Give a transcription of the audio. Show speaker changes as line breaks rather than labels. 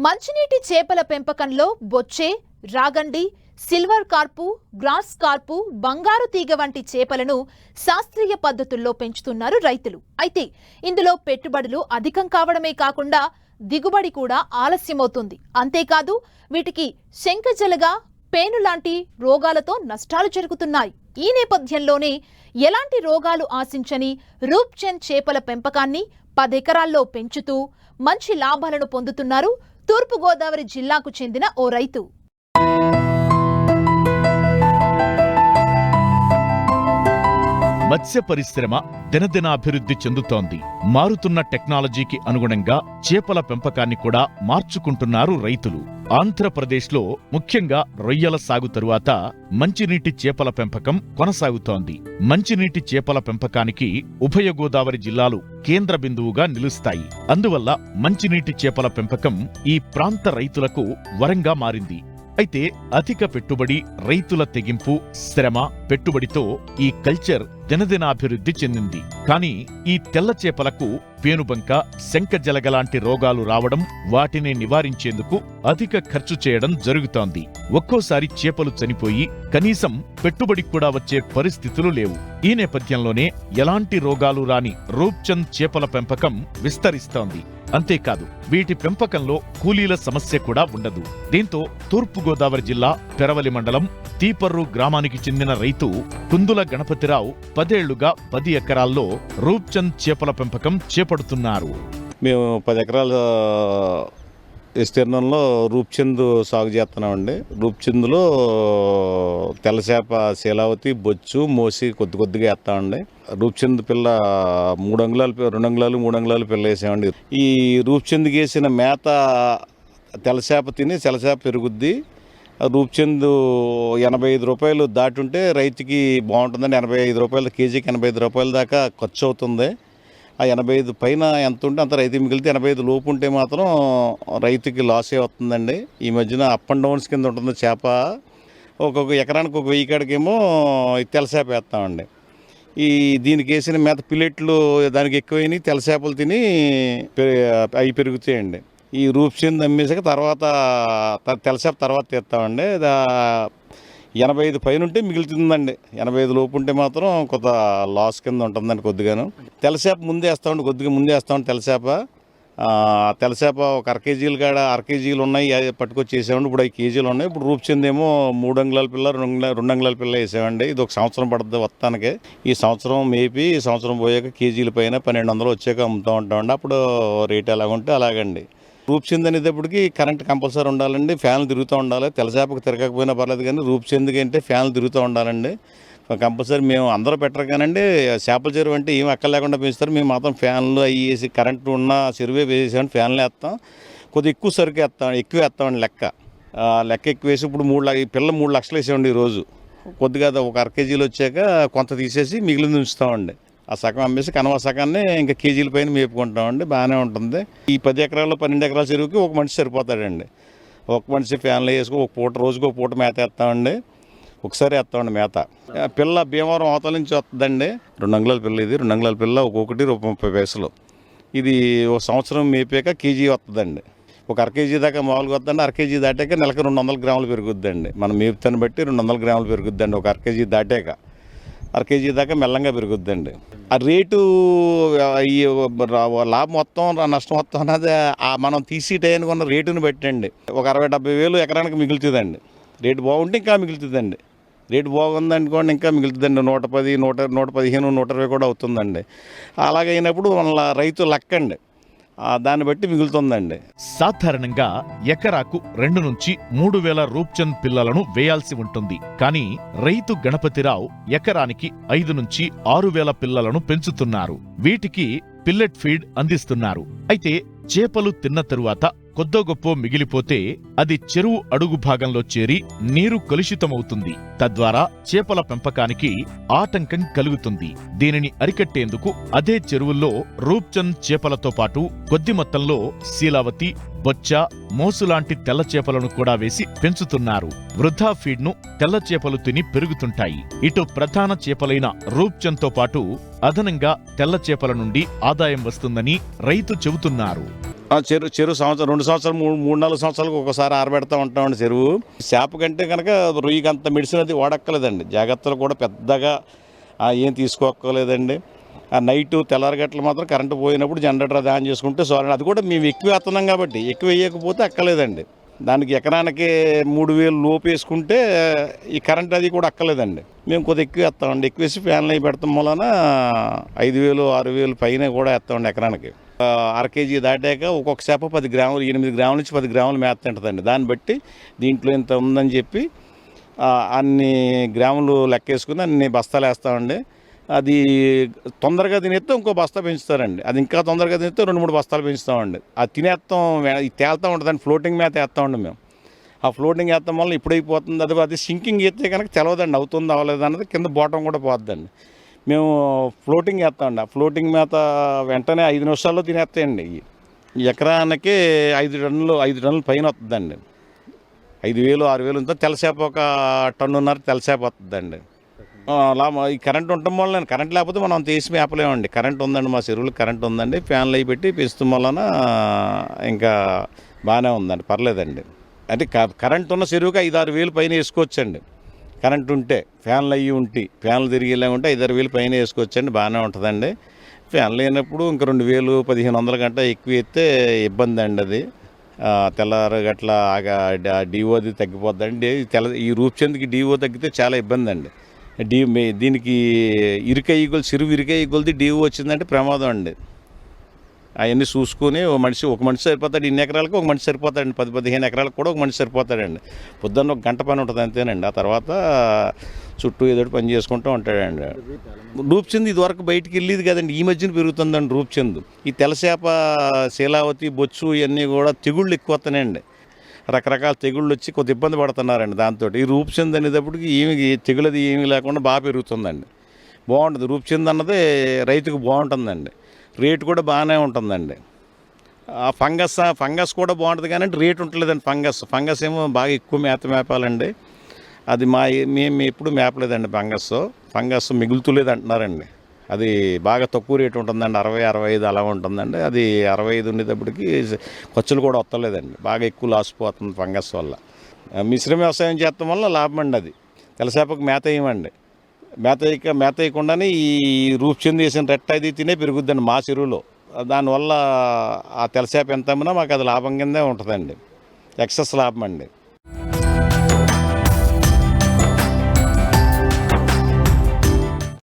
మంచినీటి చేపల పెంపకంలో బొచ్చె, రాగండి, సిల్వర్ కార్పు, గ్రాస్ కార్పు, బంగారు తీగ వంటి చేపలను శాస్త్రీయ పద్ధతుల్లో పెంచుతున్నారు రైతులు. అయితే ఇందులో పెట్టుబడులు అధికం కావడమే కాకుండా దిగుబడి కూడా ఆలస్యమవుతుంది. అంతేకాదు వీటికి శంఖజలగా, పేను లాంటి రోగాలతో నష్టాలు జరుగుతున్నాయి. ఈ నేపథ్యంలోనే ఎలాంటి రోగాలు ఆశించని రూప్చంద్ చేపల పెంపకాన్ని 10 ఎకరాల్లో పెంచుతూ మంచి లాభాలను పొందుతున్నారు తూర్పుగోదావరి జిల్లాకు చెందిన ఓ రైతు.
మత్స్య పరిశ్రమ దినదినాభివృద్ధి చెందుతోంది. మారుతున్న టెక్నాలజీకి అనుగుణంగా చేపల పెంపకాన్ని కూడా మార్చుకుంటున్నారు రైతులు. ఆంధ్రప్రదేశ్లో ముఖ్యంగా రొయ్యల సాగు తరువాత మంచినీటి చేపల పెంపకం కొనసాగుతోంది. మంచినీటి చేపల పెంపకానికి ఉభయ గోదావరి జిల్లాలు కేంద్ర బిందువుగా నిలుస్తాయి. అందువల్ల మంచినీటి చేపల పెంపకం ఈ ప్రాంత రైతులకు వరంగా మారింది. అయితే అధిక పెట్టుబడి, రైతుల తెగింపు, శ్రమ, పెట్టుబడితో ఈ కల్చర్ దినదినాభివృద్ధి చెందింది. కానీ ఈ తెల్ల చేపలకు పేనుబంక, శంఖజలగలాంటి రోగాలు రావడం, వాటిని నివారించేందుకు అధిక ఖర్చు చేయడం జరుగుతోంది. ఒక్కోసారి చేపలు చనిపోయి కనీసం పెట్టుబడి కూడా వచ్చే పరిస్థితులు లేవు. ఈ నేపథ్యంలోనే ఎలాంటి రోగాలు రాని రూప్చంద్ చేపల పెంపకం విస్తరిస్తోంది. అంతేకాదు వీటి పెంపకంలో కూలీల సమస్య కూడా ఉండదు. దీంతో తూర్పుగోదావరి జిల్లా పెరవలి మండలం తీపర్రు గ్రామానికి చెందిన రైతు కుందుల గణపతిరావు 10 ఏళ్లుగా 10 ఎకరాల్లో రూప్చంద్ చేపల పెంపకం చేపడుతున్నారు.
మేము 10 ఎకరాల విస్తీర్ణంలో రూప్చంద్ సాగు చేస్తున్నామండి. రూప్చంద్లో తెల్లచేప, శీలావతి, బొచ్చు, మోసి కొద్దిగా వేస్తామండి. రూప్చంద్ పిల్ల 3 అంగుళాలు, 2 అంగుళాలు, 3 అంగుళాలు పిల్ల వేసామండి. ఈ రూప్చంద్కి వేసిన మేత తెల్లచేప తిని తెల్లచేప పెరుగుద్ది. రూప్చంద్ 85 రూపాయలు దాటి ఉంటే రైతుకి బాగుంటుందండి. 85 రూపాయలు కేజీకి 85 రూపాయల దాకా ఖర్చు అవుతుంది. ఆ 85 పైన ఎంత ఉంటే అంత రైతు మిగిలితే 85 లోపు ఉంటే మాత్రం రైతుకి లాసే వస్తుందండి. ఈ మధ్యన అప్ అండ్ డౌన్స్ కింద ఉంటుంది చేప. ఒక్కొక్క ఎకరానికి 1000 కాడికేమో తెల్లచేప వేస్తామండి. దీనికి వేసిన మేత పిల్లెట్లు దానికి ఎక్కువైనాయి, తెల్లచేపలు తిని అవి పెరుగుతాయండి. ఈ రూప్చంద్ అమ్మేసాక తర్వాత తెల్లచేప తర్వాత తీస్తామండి. 85 పైన ఉంటే మిగులుతుందండి. 85 లోపు ఉంటే మాత్రం కొంత లాస్ కింద ఉంటుందండి కొద్దిగాను. తెల్లచేప ముందే వేస్తామండి, కొద్దిగా ముందే వేస్తామండి. తెల్లచేప ఒక 1/2 కేజీలు కాడ 1/2 కేజీలు ఉన్నాయి, పట్టుకొచ్చి వేసామండి. ఇప్పుడు 5 కేజీలు ఉన్నాయి. ఇప్పుడు రూప్చంద్ ఏమో 3 అంగుళాల పిల్ల, 2 అంగుళాల పిల్ల వేసామండి. ఇది ఒక సంవత్సరం పడుతుంది వస్తానికి. ఈ సంవత్సరం మేపి ఈ సంవత్సరం పోయాక కేజీల పైన 1200 వచ్చాక అమ్ముతూ ఉంటామండి. అప్పుడు రేట్ ఎలాగుంటే అలాగండి. రూప్చంద్ అనేటప్పటికి కరెంట్ కంపల్సరీ ఉండాలండి. ఫ్యాన్లు తిరుగుతూ ఉండాలి. తెల్లచేపకు తిరగకపోయినా పర్లేదు, కానీ రూప్చంద్కి అంటే ఫ్యాన్లు తిరుగుతూ ఉండాలండి కంపల్సరీ. మేము అందరూ పెట్టరు కానండి, చేపల చెరువు అంటే ఏం ఎక్కడ లేకుండా పెంచుతారు. మేము మాత్రం ఫ్యాన్లు అవి వేసి కరెంటు ఉన్న చెరువే వేసామండి. ఫ్యాన్లు వేస్తాం, కొద్దిగా ఎక్కువ సరుకు ఎక్కువ వేస్తామండి. లెక్క ఎక్కువ వేసి ఇప్పుడు 3 లక్షలు వేసామండి ఈరోజు. కొద్దిగా ఒక 1/2 కేజీలు వచ్చాక కొంత తీసేసి మిగిలింది ఉంచుతామండి. ఆ సగం అమ్మేసి కనవ సగాన్ని ఇంకా కేజీల పైన మేపుకుంటామండి. బాగానే ఉంటుంది. ఈ 10 ఎకరాల్లో 12 ఎకరాల చెరువుకి ఒక మనిషి సరిపోతాడండి. ఒక మనిషి ఫ్యాన్లు వేసుకుని ఒక పూట, రోజుకి ఒక పూట మేత వేస్తామండి. ఒకసారి వేస్తామండి మేత. పిల్ల భీమవరం అవతల నుంచి వస్తుందండి. 2 అంగుళాల పిల్ల. ఇది 2 అంగుళాల పిల్ల ఒక్కొక్కటి ₹30. ఇది ఒక సంవత్సరం మేపాక కేజీ వస్తుందండి. ఒక 1/2 కేజీ దాకా మామూలుగా వస్తుందండి. 1/2 కేజీ దాటాక నెలకు 200 గ్రాములు పెరుగుద్దండి. మనం మేపుతాన్ని బట్టి 200 గ్రాములు పెరుగుద్దండి. ఒక 1/2 కేజీ దాటాక 1/2 కేజీ దాకా మెల్లంగా పెరుగుద్దండి. ఆ రేటు లాభం మొత్తం నష్టం మొత్తం అన్నది మనం తీసి టైంకి ఉన్న రేటుని బట్టండి. ఒక 60-70 వేలు ఎకరానికి మిగులుతుందండి. రేటు బాగుంటే ఇంకా మిగులుతుందండి. రేటు బాగుందనుకోండి ఇంకా మిగులుతుందండి. 110, 115, 120 కూడా అవుతుందండి. అలాగైనప్పుడు మన రైతు లెక్కండి, దాన్ని బట్టి మిగులుతుందండి.
సాధారణంగా ఎకరాకు 2 నుంచి 3 వేల రూప్చంద్ పిల్లలను వేయాల్సి ఉంటుంది. కానీ రైతు గణపతిరావు ఎకరానికి 5 నుంచి 6 వేల పిల్లలను పెంచుతున్నారు. వీటికి పిల్లెట్ ఫీడ్ అందిస్తున్నారు. అయితే చేపలు తిన్న తరువాత కొద్దో గొప్పో మిగిలిపోతే అది చెరువు అడుగు భాగంలో చేరి నీరు కలుషితమవుతుంది. తద్వారా చేపల పెంపకానికి ఆటంకం కలుగుతుంది. దీనిని అరికట్టేందుకు అదే చెరువుల్లో రూప్చంద్ చేపలతో పాటు కొద్ది మొత్తంలో శీలావతి, బొచ్చ, మోసులాంటి తెల్ల చేపలను కూడా వేసి పెంచుతున్నారు. వృధా ఫీడ్ను తెల్ల చేపలు తిని పెరుగుతుంటాయి. ఇటు ప్రధాన చేపలైన రూప్చంద్ తో పాటు అదనంగా తెల్ల చేపల నుండి ఆదాయం వస్తుందని రైతు చెబుతున్నారు.
చెరువు సంవత్సరం 2 సంవత్సరాలు 3-4 సంవత్సరాలకు ఒకసారి ఆరబెడతా ఉంటామండి చెరువు. చేప కంటే కనుక రొయ్యకి అంత మెడిసిన్ అది వాడక్కర్లేదండి. జాగ్రత్తలు కూడా పెద్దగా ఏం తీసుకోక్కర్లేదండి. ఆ నైటు తెల్లారగట్లు మాత్రం కరెంటు పోయినప్పుడు జనరేటర్ అది ఆన్ చేసుకుంటే చాలు. అది కూడా మేము ఎక్కువ వేస్తున్నాం కాబట్టి, ఎక్కువ వేయకపోతే అక్కర్లేదండి. దానికి ఎకరానికి 3,000 లోపు వేసుకుంటే ఈ కరెంట్ అది కూడా అక్కర్లేదండి. మేము కొద్దిగా ఎక్కువ వేస్తామండి. ఎక్కువ వేసి ఫ్యాన్లు అవి పెడతాం వలన 5,000, 6,000 పైన కూడా వేస్తామండి ఎకరానికి. 1/2 కేజీ దాటాక ఒక్కొక్క చేప 10 గ్రాములు, 8 గ్రాముల నుంచి 10 గ్రాములు మేత తింటుందండి. దాన్ని బట్టి దీంట్లో ఇంత ఉందని చెప్పి అన్ని గ్రాములు లెక్కేసుకుని అన్ని బస్తాలు వేస్తామండి. అది తొందరగా తినేస్తే ఇంకో బస్తా పెంచుతారండి. అది ఇంకా తొందరగా తినేస్తే 2-3 బస్తాలు పెంచుతామండి. అది తినేస్తాం, తేలుతూ ఉంటుందండి. ఫ్లోటింగ్ మేత వేస్తామండి మేము. ఆ ఫ్లోటింగ్ వేస్తాం వల్ల ఇప్పుడైపోతుంది. అది సింకింగ్ వేస్తే కనుక తెలవదండి అవుతుంది అవ్వలేదు అన్నది. కింద బాటం కూడా పోతుందండి. మేము ఫ్లోటింగ్ వేస్తామండి. ఆ ఫ్లోటింగ్ మేత వెంటనే 5 నిమిషాల్లో తినేస్తాయండి. ఈ ఎకరానికి 5 టన్నుల పైన వస్తుందండి. 5,000, 6,000 ఉంటే తెల్లసేప 1.5 టన్నున్నర తెల్లసేప వస్తుందండి. అలా ఈ కరెంట్ ఉండటం వల్ల, కరెంట్ లేకపోతే మనం తీసి మేపలేమండి. కరెంట్ ఉందండి, మా చెరువులు కరెంట్ ఉందండి. ఫ్యాన్లు అవి పెట్టి పెంచడం వలన ఇంకా బాగానే ఉందండి, పర్లేదండి. అంటే కరెంట్ ఉన్న చెరువుకి 5-6 వేలు పైన వేసుకోవచ్చండి. కరెంట్ ఉంటే, ఫ్యాన్లు అవి ఉంటే, ఫ్యాన్లు తిరిగేలా ఉంటే 5-6 వేలు పైన వేసుకోవచ్చండి, బాగానే ఉంటుందండి. ఫ్యాన్లు లేనప్పుడు ఇంకా 2,000, 1,500 గంట ఎక్కువ ఎత్తే ఇబ్బంది అండి. అది తెల్లారు గట్ల డిఓది తగ్గిపోద్దండి. ఈ రూప్చంద్కి డిఓ తగ్గితే చాలా ఇబ్బంది అండి. దీనికి చెరువు ఇరుకయ్య కొలిది డిఓ వచ్చిందంటే ప్రమాదం అండి. అవన్నీ చూసుకొని ఒక మనిషి సరిపోతాడు. ఇన్ని ఎకరాలకు ఒక మనిషి సరిపోతాడండి. 10-15 ఎకరాలకు కూడా ఒక మనిషి సరిపోతాడండి. పొద్దున్న 1 గంట పని ఉంటుంది అంతేనండి. ఆ తర్వాత చుట్టూ ఏదో పని చేసుకుంటూ ఉంటాడండి. రూప్చంద్ ఇదివరకు బయటికి వెళ్ళేది కదండి, ఈ మధ్యన పెరుగుతుందండి రూప్చంద్. ఈ తెల్లసేప, శీలావతి, బొచ్చు ఇవన్నీ కూడా తెగుళ్ళు ఎక్కువ వస్తున్నాయండి. రకరకాల తెగుళ్ళు వచ్చి కొద్ది ఇబ్బంది పడుతున్నారండి దాంతో. ఈ రూప్చంద్ అనేటప్పటికి తెగులది ఏమీ లేకుండా బాగా పెరుగుతుందండి. బాగుంటుంది రూప్చంద్ అన్నది, రైతుకు బాగుంటుందండి. రేటు కూడా బాగానే ఉంటుందండి. ఆ ఫంగస్ కూడా బాగుంటుంది కానీ రేటు ఉంటలేదండి. ఫంగస్ ఏమో బాగా ఎక్కువ మేపాలండి. అది మేము ఎప్పుడు మేపలేదండి. ఫంగస్ మిగులుతులేదు అంటున్నారండి. అది బాగా తక్కువ రేటు ఉంటుందండి, 60-65 అలా ఉంటుందండి. అది 65 ఉండేటప్పటికి ఖర్చులు కూడా వస్తలేదండి. బాగా ఎక్కువ లాస్ పోతుంది ఫంగస్ వల్ల. మిశ్రమ వ్యవసాయం చేస్తాం వల్ల లాభం అండి. అది తెల్లసేపకు మేత వేయమండి. మేత వేయకుండానే ఈ రూప్చంద్ వేసిన రెట్ట అది తినే పెరుగుద్దండి మా చెరువులో. దానివల్ల ఆ తెల్లసేప ఎంత అమ్మినా మాకు అది లాభం కిందే ఉంటుందండి. ఎక్సెస్ లాభం అండి.